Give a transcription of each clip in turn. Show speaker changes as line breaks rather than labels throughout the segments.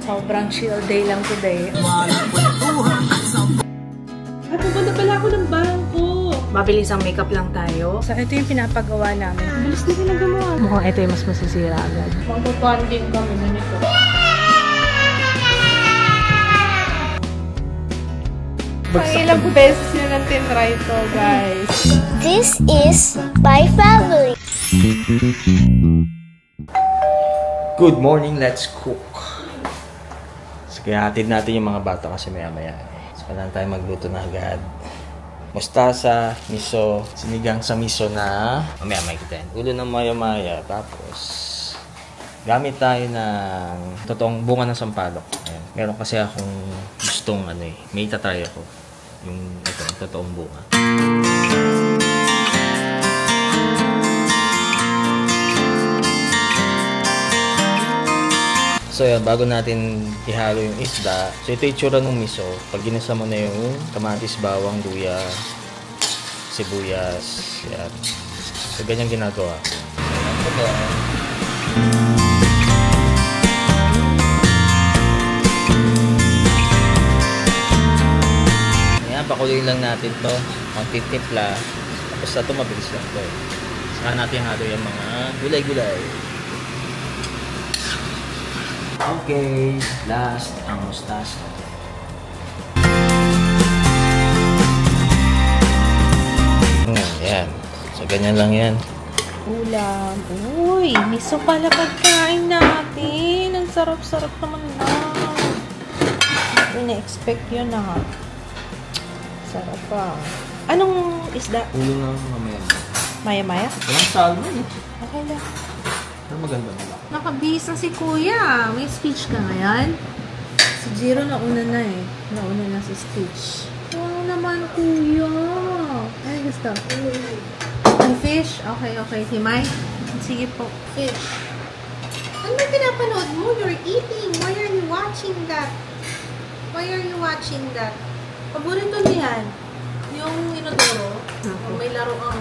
Sobrang chill day lang today. Ay, pupunta pala ako ng bangko. Mabilis ang makeup lang tayo. So, ito yung pinapagawa namin. Mabilis na pinagawa. Mukhang ito yung mas masisira agad. Magpapanding kami na nito. Ilang beses nyo natin try ito, guys.
This is my family.
Good morning, let's cook. So, kaya hatid natin yung mga bata kasi maya-maya. So, kailangan tayo magluto na agad. Mustasa, miso, sinigang sa miso na mamaya-maya kita yan. Ulo ng maya-maya. Tapos, gamit tayo ng totoong bunga ng sampalok. Ayan. Meron kasi akong gustong may itatry ako. Yung totoong bunga. So yan, bago natin ihalo yung isda, so ito yung itsura ng miso. Pag ginisa mo na yung kamatis, bawang, luya, sibuyas, yan. So ganyan ginagawa. Ayan, pakuluin lang natin to. Konting timpla. Tapos ito mabilis lang to. Saka natin halo yung mga gulay-gulay. Okay, last ang mustasa. Yan. So, ganyan lang yan.
Ulam. Uy, miso pala pagkain natin. Ang sarap-sarap naman na. Ina-expect yun na. Sarap pa. Anong isda?
Ulo na mamaya.
Maya-maya?
Walang salmon eh.
Okay lang.
Pero maganda na.
Nakabihis na si Kuya. May speech ka ngayon? Si Jiro nauna na eh. Nauna na si speech. Wow naman, Kuya. Ay, gusto. Ang fish? Okay, okay. Timay? Sige po. Fish. Ano ba pinapanood mo? You're eating. Why are you watching that? Why are you watching that? Paborito niyan. Yung inodoro. May laro ang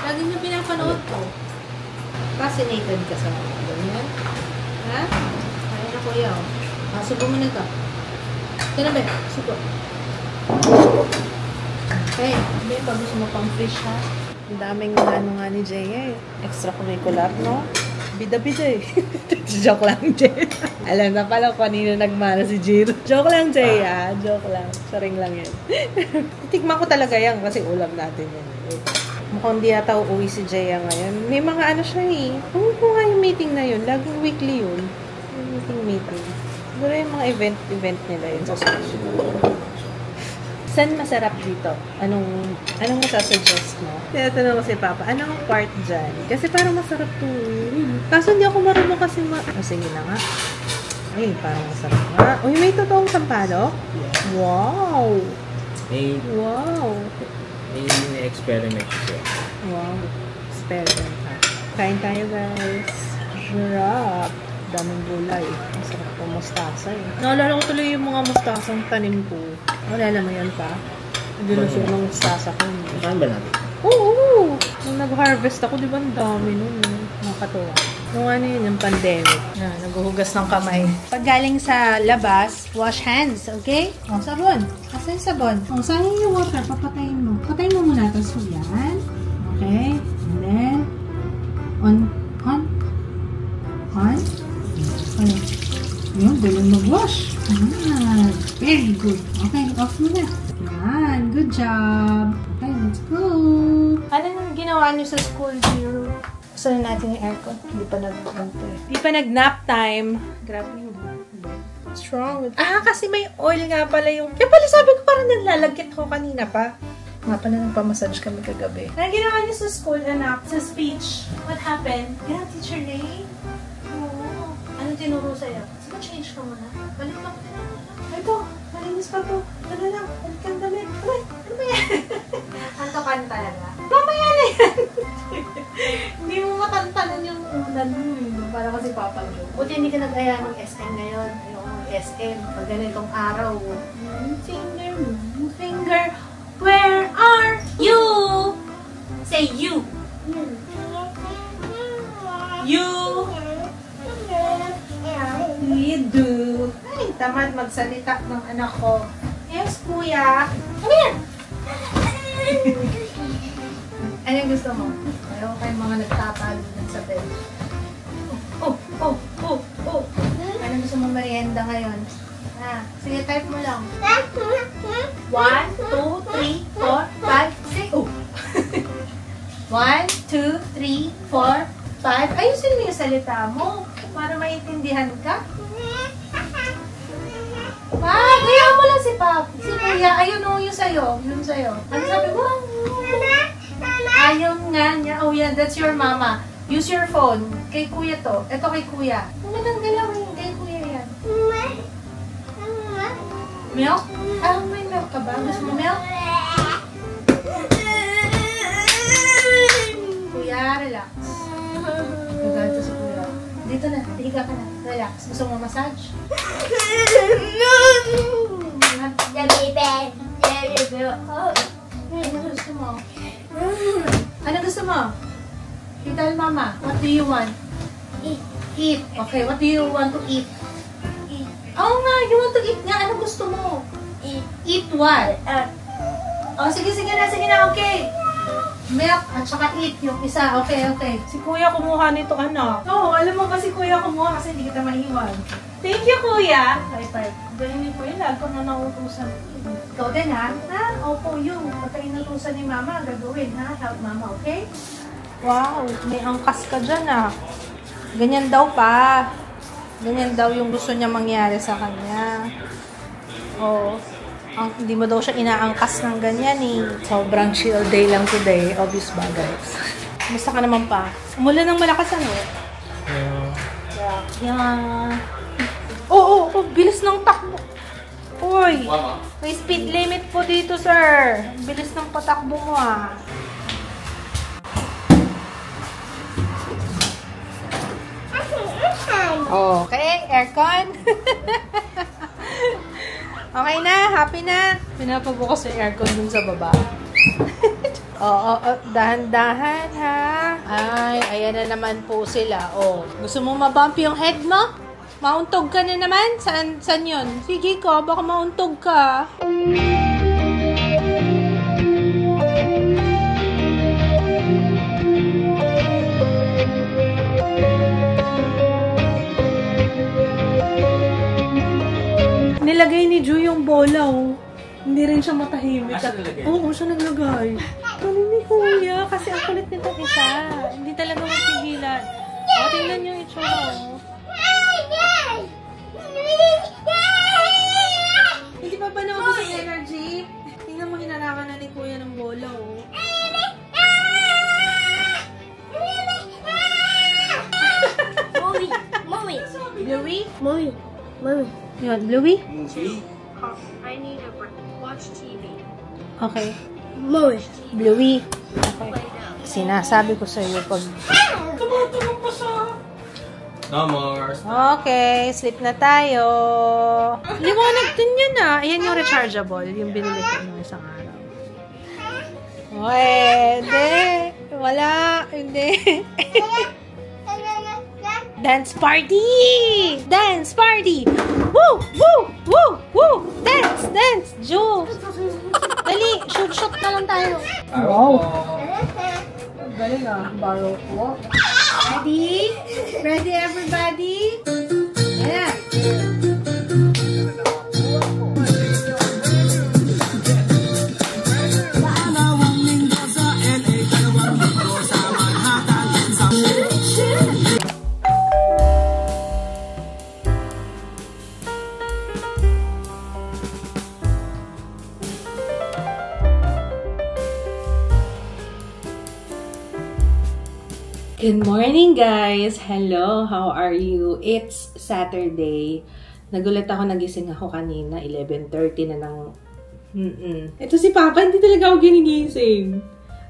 lagi niya pinapanood ko. Fascinated ka sa mga ganyan? Ha? Kaya na Kuya. Subo mo na ito. Ito na ba? Subo. Okay. Hindi, pag gusto mo pang fish ha. Ang daming nga ni Jay eh. Extracurricular, no? Bida-bida eh. Joke lang, Jay. Alam na pala kung kanino nagmana si Jiro. Joke lang, Jay ha. Joke lang. Saring lang yan. Tikman ko talaga yan kasi ulam natin yan. Mukhang di ata uuwi si Jaya ngayon. May mga siya eh. Kung nga yung meeting na yun, laging weekly yun. Yung meeting. Siguro yung mga event nila yun sa school. Saan masarap dito? Anong masasuggest mo? Tinatanong ko si Papa, anong part dyan? Kasi parang masarap to. Kaso hindi ako marunong kasi sige na nga. Ay, parang masarap nga. Uy, may totoong sampalok? Wow! Wow!
May experiment siya.
Wow. Experiment ha. Kain tayo guys. Sarap. Daming gulay. Masarap po mustasa eh. Naalala ko tuloy yung mga mustasang tanim ko. Naalala mo yan pa? Dilusog ng mustasa ko.
Saan ba natin?
Oo! Nung nag-harvest ako, di ba ang dami nun? Nakakatuwa. Nung yun, yung pandemic. Naghuhugas ng kamay. Pag galing sa labas, wash hands, okay? O, sabon. Asan yung sabon? O, sayang yung water. Papatayin mo. Patayin mo muna. Tapos yan. Okay? And then, on. Okay. Yun, doon mag-wash. Very good. Okay, off mo na. Yan, good job. Okay, let's go. Ano nang ginawa niyo sa school, Jiro? Gusto na natin yung aircon. Hindi pa nag-nap time. Grabe yung what's wrong with kasi may oil nga pala yung... Kaya pala sabi ko parang nalalagkit ko kanina pa. Nga pala nagpa-massage kami kagabi. Ano ginawa niyo sa school, anak? Sa speech? What happened? Yeah, Teacher Ray? Oo. Anong tinuro sa'yo? Sige, change ka muna. Balik lang. Ito, malinis pa to. Ano lang, balik kang damit. Ano ba yan? Antokan talaga. Mamaya na yan. Hindi mo matantanan yung unan mo. Para kasi Papa Joe. Buti hindi ka nag-aya ng SM ngayon. Ayoko ng SM. Pag ganitong araw. Finger. Where are you? Say you. You. do you do? Ay, tamad magsalita ng anak ko. Yes, kuya. Ano yan? Anong gusto mo? Ayaw kayong mga nagtatalo sa bed. Oh. Anong gusto mo merienda ngayon? Sige, type mo lang. 1, 2, 3, 4, 5, 6. Oh! 1, 2, 3, 4, 5. Ayusin mo yung salita mo para maintindihan ka. Gaya mo lang si Pap. Si Kuya, ayun o, yung sa'yo. Yung sa'yo. Ano sabi mo? Ayaw nga niya. Oh yeah, that's your mama. Use your phone. Kay Kuya to. Ito kay Kuya. Ano nang galawin? Kay Kuya yan. Milk? May milk ka ba? Gusto mo milk? Kuya, relax. Gagalito si Kuya. Dito na, higa ka na. Relax. Gusto mo massage? Ano gusto mo? Ano gusto mo? Tell Mama, what do you want? Eat. Okay, what do you want to eat? Oo nga, you want to eat nga. Ano gusto mo? Eat what? Sige na, okay. Milk at saka eat yung isa. Okay. Si Kuya kumuha nito, anak. Oo, alam mo ba si Kuya kumuha kasi hindi kita maiwan. Thank you, Kuya. Bye. Galing ni Kuya, lag ko na nautusan. Ikaw din, ha? Opo, yung. Pagka inutusan ni Mama, gagawin, ha? Help Mama, okay? Wow, may angkas ka dyan, ah. Ganyan daw pa. Ganyan daw yung gusto niya mangyari sa kanya. Hindi mo daw siya inaangkas ng ganyan eh. Sobrang chill day lang today. Obvious ba, guys? Basta ka naman pa. Umulan ng malakas ano? Yeah. Bilis ng takbo. Uy, may speed limit po dito, sir. Bilis ng patakbo mo, ah. Okay, aircon. Okay na, happy na. Pinapabukas yung aircon dun sa baba. Dahan-dahan ha. Ay, ayan na naman po sila. Gusto mo mabump yung head mo? Mauntog ka na naman? Saan yun? Sige ko, baka mauntog ka. Nilagay ni Ju yung bola, Hindi rin siya matahimik. Oo, siya naglagay. Kunin ni Kuya, kasi ang kulit nito isa. Hindi talaga mapigilan. Tingnan niyo yung itsura, Hindi pa ba naubos ang energy? Tingnan mo, hinarakan na ni Kuya ng bola, Bluey? Mommy. Yun, Bluey?
Movie?
I need to watch TV.
Okay. Bluey. Okay. Sinasabi ko sa iyo pag...
No more.
Okay, sleep na tayo. Liwanag din yun Ayan yung rechargeable. Yung binili ko nung isang araw. Hindi. Wala. Hindi. Dance party! Dance party! Woo! Dance! Ju! Dali, shoot na lang tayo. Wow! Galing Baroko. Ready everybody? Yeah! Good morning, guys! Hello! How are you? It's Saturday. Nagulat ako, nagising ako kanina. 11:30 na ng... Ito si Papa, hindi talaga ako ginigising.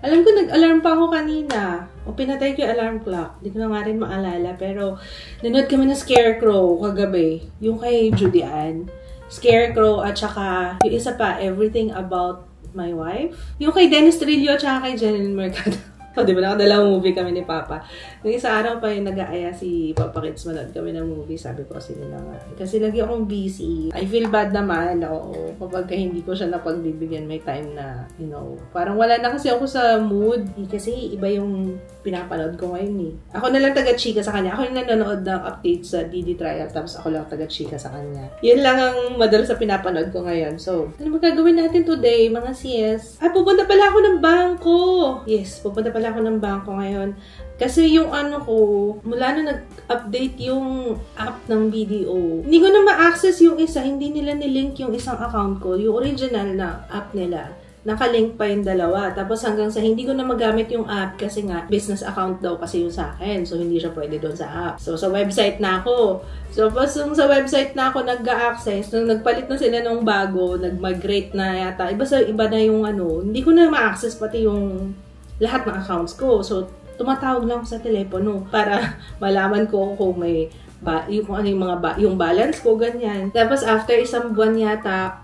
Alam ko, nag-alarm pa ako kanina. Pinatay ko yung alarm clock. Hindi ko na nga rin maalala. Pero, nanood kami ng Scarecrow kagabi. Yung kay Judy Ann. Scarecrow at saka yung isa pa, Everything About My Wife. Yung kay Dennis Trillo at saka kay Janelle Mercado. O, di ba nakadalawang movie kami ni Papa. Nung isa araw pa yung nag-aaya si Papa Kids, manood kami ng movie. Sabi ko, sige na nga. Kasi lagi akong busy. I feel bad naman, oo. Kapag hindi ko siya napagbibigyan, may time na, you know, parang wala na kasi ako sa mood. Kasi iba yung pinapanood ko ngayon eh. Ako na lang taga-chika sa kanya. Ako yung nanonood ng update sa DD Trial, tapos ako lang taga-chika sa kanya. Yun lang ang madalas sa pinapanood ko ngayon. So, ano magagawin natin today, mga CS? Pupunta pala ako ng bangko! Yes, pupunta pala ako ng bangko ngayon. Kasi yung ano ko, mula na nag-update yung app ng BDO, hindi ko na ma-access yung isa, hindi nila nilink yung isang account ko, yung original na app nila. Nakalink pa yung dalawa. Tapos hanggang sa hindi ko na magamit yung app kasi nga business account daw kasi yung sa akin. So hindi siya pwede doon sa app. So sa website na ako. So pas sa website na ako nag-access, nung nagpalit na sila ng bago, nag-migrate na yata. Iba na yung ano, hindi ko na ma-access pati yung lahat ng accounts ko. So tumatawag lang ako sa telepono para malaman ko kung may yung ano yung mga yung balance ko ganyan. Tapos after isang buwan yata,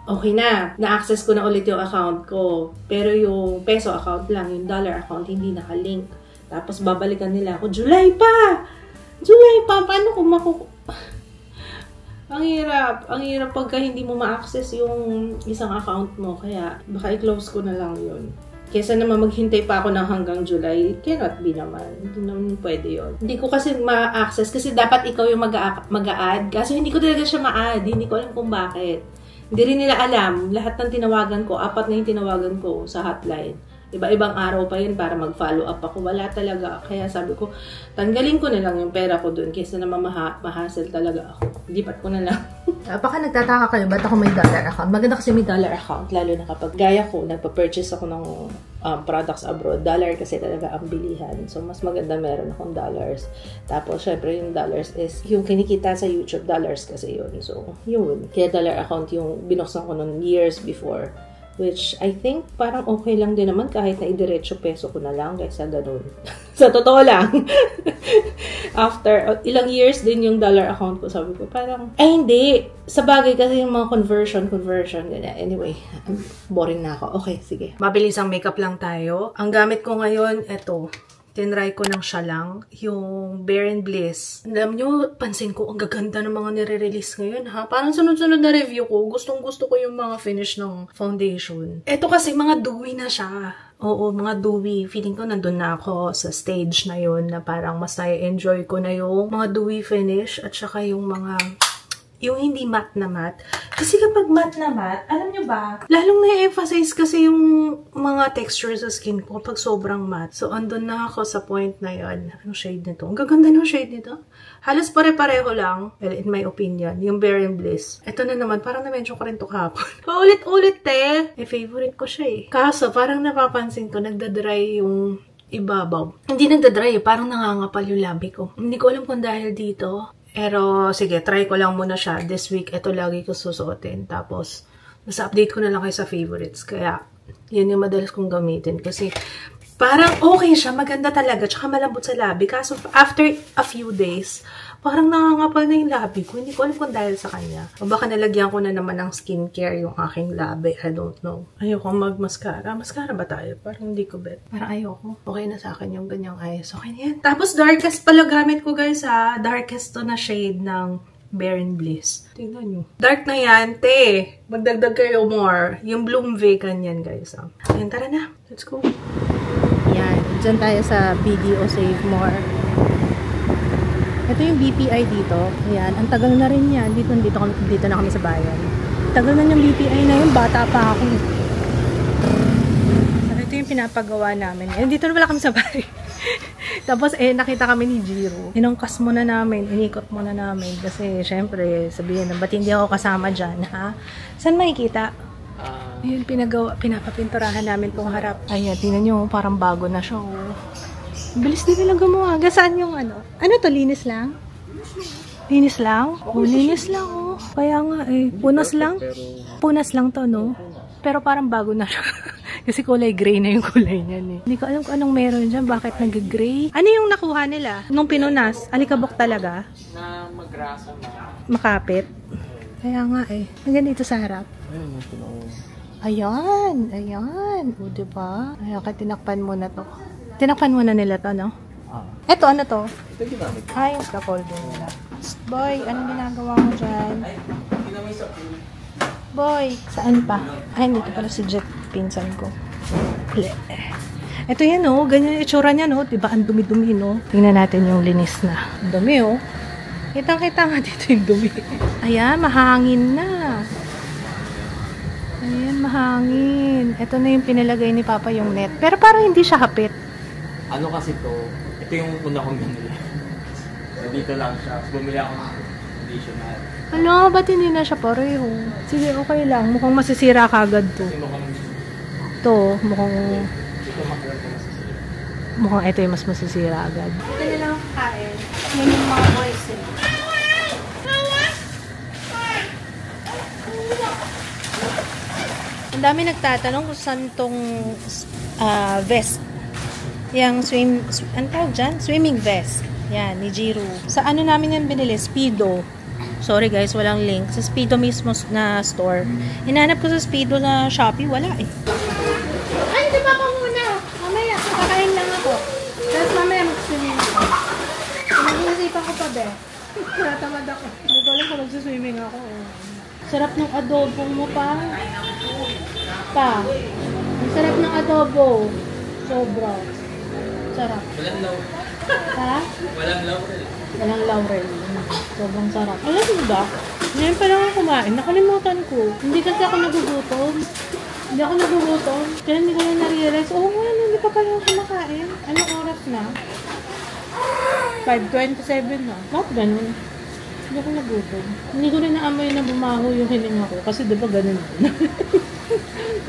okay na. Na-access ko na ulit yung account ko. Pero yung peso account lang, yung dollar account, hindi nakalink. Tapos babalikan nila ako, July pa! Paano kung Ang hirap pagka hindi mo ma-access yung isang account mo. Kaya baka i-close ko na lang yun. Kesa naman maghintay pa ako ng hanggang July, cannot be naman. Hindi naman pwede yun. Hindi ko kasi ma-access kasi dapat ikaw yung mag-a-add. Kasi hindi ko talaga siya ma-add. Hindi ko alam kung bakit. Hindi rin nila alam, lahat ng tinawagan ko, 4 na yung tinawagan ko sa hotline. Iba-ibang araw pa yun para mag-follow up ako. Wala talaga. Kaya sabi ko, tanggalin ko na lang yung pera ko dun kaysa naman mahassle talaga ako. Lipat ko na lang. Baka nagtataka kayo, ba't ako may dollar account? Maganda kasi may dollar account, lalo na kapag gaya ko, nagpa-purchase ako ng products abroad. Dollar kasi talaga ang bilihan. So, mas maganda meron akong dollars. Tapos, syempre, yung dollars is yung kinikita sa YouTube. Dollars kasi yun. So, yun. Kaya dollar account yung binuksan ko noong years before. Which, I think, parang okay lang din naman kahit na idiretso peso ko na lang kaysa ganun. Sa totoo lang. After ilang years din yung dollar account ko, sabi ko, parang, hindi. Sa bagay kasi yung mga conversion, ganyan. Anyway, boring na ako. Okay, sige. Mabilis ang makeup lang tayo. Ang gamit ko ngayon, eto. Tinry ko ng siya lang, yung Bare & Bliss. Alam nyo, pansin ko, ang gaganda ng mga nire-release ngayon, ha? Parang sunod-sunod na review ko, gustong-gusto ko yung mga finish ng foundation. Ito kasi, mga dewy na siya. Oo, mga dewy. Feeling ko nandun na ako sa stage na yun na parang mas na-enjoy ko na yung mga dewy finish at saka yung mga yung hindi matte na matte. Kasi kapag matte na matte, alam nyo ba, lalong na-emphasize kasi yung mga texture sa skin ko pag sobrang matte. So, andun na ako sa point na yun. Anong shade nito? Ang gaganda ng shade nito. Halos pare-pareho lang, well, in my opinion, yung Bare & Bliss. Ito na naman, parang na-mention ko rin ito kahapon. Paulit-ulit favorite ko siya eh. Kaso, parang napapansin ko, nagdadry yung ibabaw. Hindi nagdadry, parang nangangapal yung labi ko. Hindi ko alam kung dahil dito. Pero, sige, try ko lang muna siya. This week, ito lagi ko susuotin. Tapos, mas update ko na lang kayo sa favorites. Kaya, yun yung madalas kong gamitin. Kasi, parang okay siya. Maganda talaga. Tsaka malambot sa labi. Kaso, after a few days, parang nangangapal na yung labi ko. Hindi ko alam kung dahil sa kanya. O baka nalagyan ko na naman ng skincare yung aking labi. I don't know. Ayoko mag-mascara. Mascara ba tayo? Parang hindi ko bet. Parang ayoko. Okay na sa akin yung ganyang eyes. Okay na yan. Tapos darkest pala gamit ko guys ha. Darkest to na shade ng Bare & Bliss. Tingnan nyo. Dark na yan, te. Magdagdag kayo more. Yung Bloom Vegan yan guys. Ayun, tara na. Let's go. Yan. Diyan tayo sa BDO Save More. Ito yung BPI dito. Ayan, ang tagal na rin yan. Dito na kami sa bayan. Tagal na yung BPI na yun. Bata pa ako. So, ito yung pinapagawa namin. Dito na pala kami sa bayan. Tapos, nakita kami ni Jiro. Inungkas muna namin. Inikot muna namin. Kasi, syempre, sabihin na, ba't hindi ako kasama dyan, ha? Saan makikita? Ayun, pinapapinturahan namin tong harap. Ayan, tingnan nyo, parang bago na siya, oh. Bilis din nila gumawa. Saan yung ano? Ano to? Linis lang? Linis lang? Oh, linis lang, oh. Kaya nga, eh. Punas lang? Punas lang to, no? Pero parang bago na siya. Kasi kulay gray na yung kulay niyan, eh. Hindi ko alam kung anong meron dyan. Bakit nag-gray? Ano yung nakuha nila? Nung pinunas? Alikabok talaga?
Na magrasa na.
Makapit? Kaya nga, eh. Hanggang dito sa harap. Ayan. Ayan. O, diba? Ayan, tinakpan mo na to. Tinakpan muna nila to, no? Eto, ano to?
Ito ginamit.
Ay, yung scaffolding nila. Boy, anong ginagawa mo dyan? Boy, saan pa? Ay, dito pala si Jet, pinsan ko. Ito yan, oh. Ganyan yung itsura niya, no? Diba, ang dumi-dumi, no? Tingnan natin yung linis na. Ang dumi, oh. Kitang-kita nga dito yung dumi. Ayan, mahangin na. Ayan, mahangin. Ito na yung pinalagay ni Papa yung net. Pero parang hindi siya hapit.
Ano kasi to? Ito yung una kong binili. So, dito lang siya. So, bumili ako ng additional.
Ano, ba't hindi na siya pareho? Sige, okay lang. Mukhang masisira kagad to.
Kasi mukhang
Ito, mukhang...
ito makagal ko masisira.
Mukhang ito yung mas masisira agad. Ito na lang kain. Yan yung mga boys eh. Ang dami nagtatanong kung saan tong vest. Yung ano tawag dyan? Swimming vest. Yan, ni Jiro. Sa ano namin yan binili? Speedo. Sorry guys, walang link. Sa Speedo mismo na store. Hinanap ko sa Speedo na Shopee, wala eh. Ay, di ba pa muna? Mamaya, kakain lang ako. Tapos mamaya mag-swimming ako. Pinag-iisipan ko pa be. Natamad ako. Hindi ko alam kung mag-swimming ako. Sarap ng adobo mo pa. Pa. Ang sarap ng adobo. Sobra. Sarap.
Walang laurel.
Ha?
Walang laurel.
Walang laurel. Sobrang sarap. Alam mo ba? Ngayon pa lang ako kumain. Nakalimutan ko. Hindi kasi ako nagugutom. Hindi ako nagugutom. Kaya hindi ko lang na-realize. Oo nga, hindi pa pala ako kumakain. Anong oras na? 5:27 na. Bakit ganun? Hindi ako nagutom. Hindi ko rin naamoy na bumaho yung hininga ko. Kasi di ba ganun?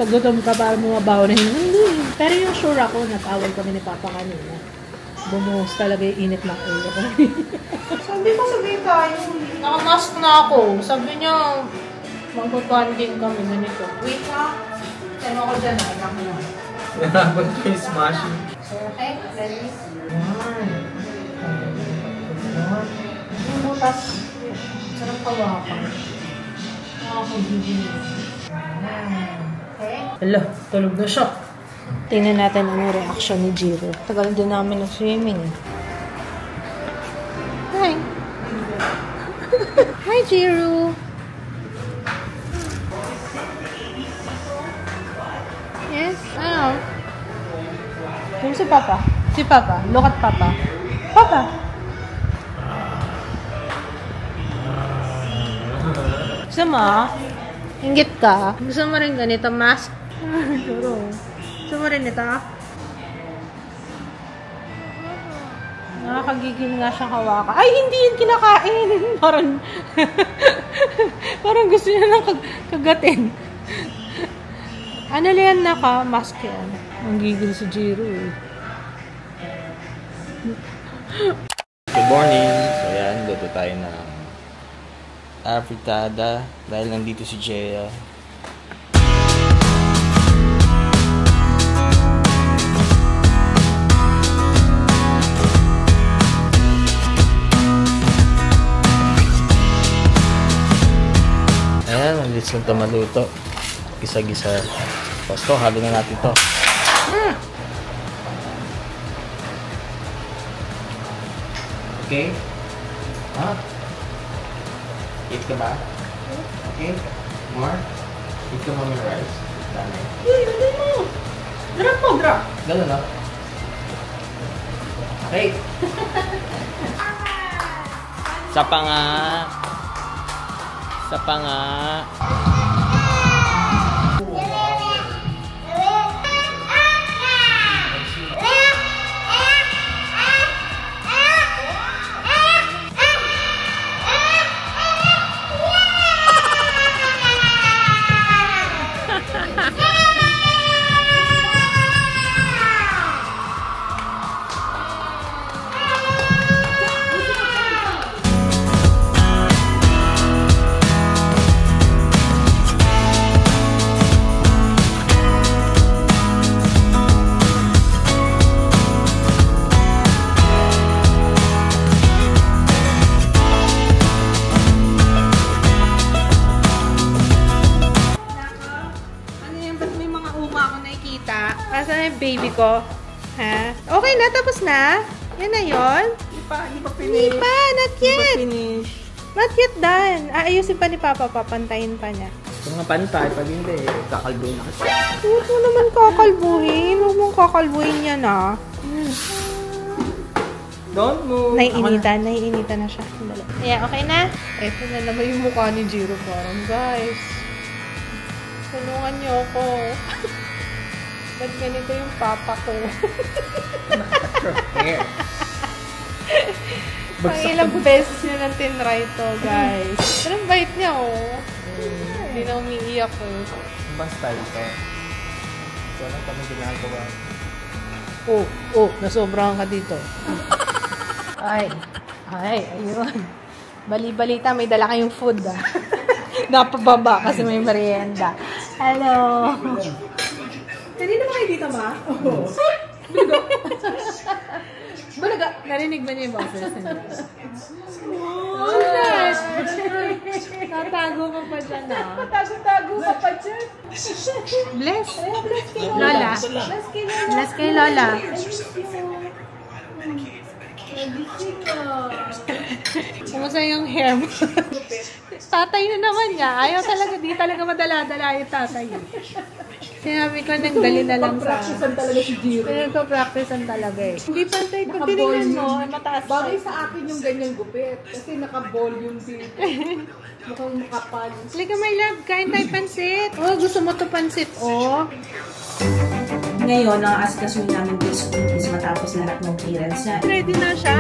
Pag gutom ka para bumabaho na hininga. Hindi. Pero yung sure ako, nag-awal kami ni Papa kanina. Bumuhos talaga yung init ng ulo ko. Sabi ko, sabi tayo. Nakamask na ako. Sabi niya, mag-bonding kami ganito. Wait ha. Saan ako dyan? Alam mo na.
Nahapon ko yung smashing.
Okay, ready? Yung butas. Sarap kawakan. Nakakagigil. Okay. Hala, tulog na siya. Tingnan natin ang reaction ni Jiro. Tagal din namin nag-swimming. Hi! Hi, Jiro! Yes? Ano? Yung si Papa? Si Papa. Look at Papa. Papa! Gusto mo? Inggit ka? Gusto mo rin ganito mask? Gusto mo rin ito? Nakakagigil nga siyang hawakan. Ay, hindi yun kinakain! Parang gusto niya nang kagatin. Ano yan naka-mask yan? Ang gigil si Jiro eh.
Good morning! So yan, luto tayo ng afritada dahil nandito si Jaya. Ayan, ang liits lang ito maluto. Gisa-gisa. Tapos ito, halo na natin ito. Okay? Ha? Eat ka ba? Okay? More? Eat ka ba may rice? Dami.
Hey, mo! Drop mo, drop!
Gano'n na? Okay. Sa pa nga. Sa pa nga.
Asan yung baby ko? Ha? Okay na? Tapos na? Yan na yun?
Hindi pa finish.
Hindi pa, not
Hindi pa
yet.
finish.
Not yet done. Aayusin pa ni Papa, papantayin pa niya.
Kung nga pantay, pag hindi, kakalbuhin na kasi.
Huwag mo naman kakalbuhin. Huwag mong kakalbuhin yan, ah.
Don't move.
Naiinitan na siya. Dali. Yeah, okay na? Ito na naman yung mukha ni Jiro. Parang, guys, tulungan niyo ako. Ba't ganito yung papa ko? Pang ilang beses niya nang tinry to, guys. Pero ang bait niya, oh. Hindi na umiiyak, oh.
Ibang style to. So, lang kami ginagawa.
Nasobrahan ka dito. Ay, ayun. Bali-balita, may dala kayong food, ah. Napababa kasi may merienda. Hello. Hindi naman kayo dito, ma? Oo. Balaga. Narinig ba niya yung boses? Tatago ka pa dyan, ah. Tatago ka pa dyan. Bless. Lola. Bless kay Lola. Kumusta yung hair mo? Tatay na naman niya. Ayaw talaga, di talaga madala-dala yung tatay. Sinabi ko, nagdali na lang sa... Practicean talaga si Jiro. Pinagpa-practicean talaga eh. Hindi pantay. Pag tinignan mo, mataas pa.
Bagay sa akin yung ganyan gupit. Kasi naka-ball yung dito. Mukhang makapal.
Halika, my love. Kain tayo pansit. Oh, gusto mo to pansit, oh.
Ngayon, ang askasuin namin this week is matapos lahat ng clearance niya.
Ready na siya?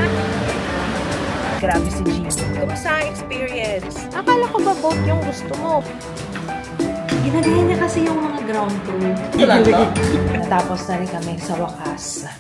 Grabe si Gio.
Kamusta ang experience? Akala ko ba boat yung gusto mo?
Ginagaya niya kasi yung mga ground crew.
Wala ba?
Natapos na rin kami sa wakas.